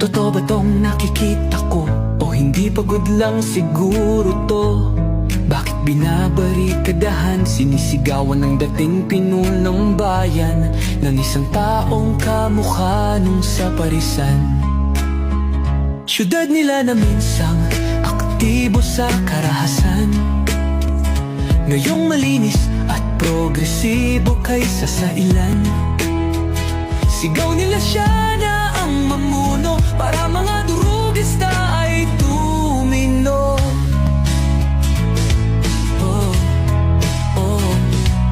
Totoo ba tong nakikita ko? O hindi pagod lang siguro to? Bakit binabarikadahan, sinisigawan ng dating pinunong bayan ng isang taong kamukha nung sa parisan? Syudad nila na minsang aktibo sa karahasan, ngayong malinis at progresibo kaysa sa ilan. Sigaw nila siya na ang mamuno, para mga durugista ay tumino.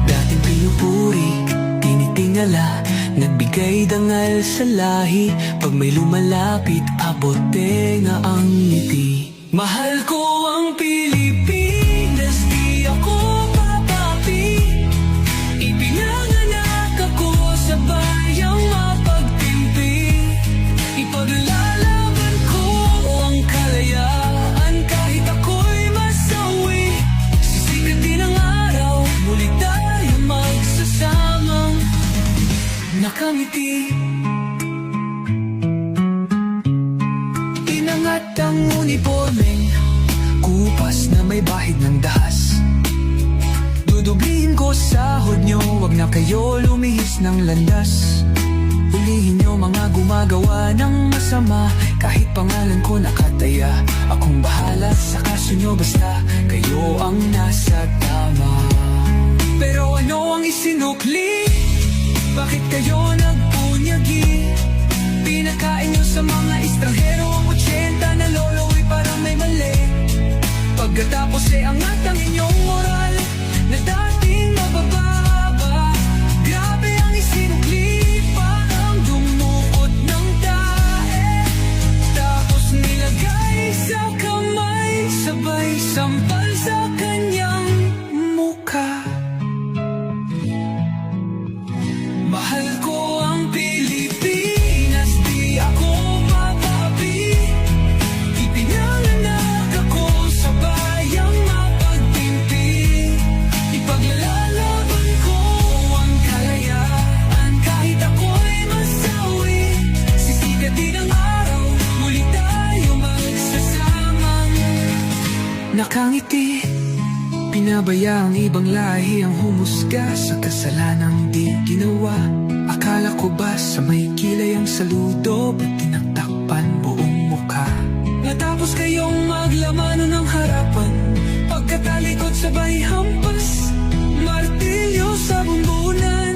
Dating pinupuri, tinitingala, nagbigay dangal sa lahi. Pag may lumalapit, abot tenga ang ngiti. Mahal ko ang Pilipinas, di ako papapi. Ipinanganak ako sa bayang mapagtimpi. Ipaglalaban ko ang kalayaan kahit ako'y masawi. Sisikat din ang araw, muli tayo magsasamang nakangiti. Inangat ang uniformeng kupas na may bahid ng dahas. Dudublihin ko sahod nyo, wag na kayo lumihis ng landas. Ulihin nyo mga gumagawa ng masama, kahit pangalan ko nakataya. Akong bahala sa kaso nyo, basta kayo ang nasa tama. Pero ano ang isinukli? Bakit kayo nagpunyagi? Pinakain nyo sa mga estranghero ang 80 na lolo'y parang may mali. Pagkatapos angat ang inyong moral na dating mabababa. Grabe ang isinukli, parang dumukot ng tae. Tapos nilagay sa kamay, sabay sampal sa kanyang mukha. Mahal ko ang Pilipinas, di ako papapi. Ipinanganak ako sa bayang mapagtimpi. Ipaglalaban ko ang kalayaan kahit ako'y masawi. Sisikat din ang araw, muli tayo magsasamang nakangiti. Pinabaya ang ibang lahi ang humusga sa kasalanang di ginawa. Akala ko ba sa may kilay ang saludo, ba't tinaktakpan buong mukha? Natapos kayong maglamano ng harapan, pagkatalikod sabay hampas, martilyo sa bunda.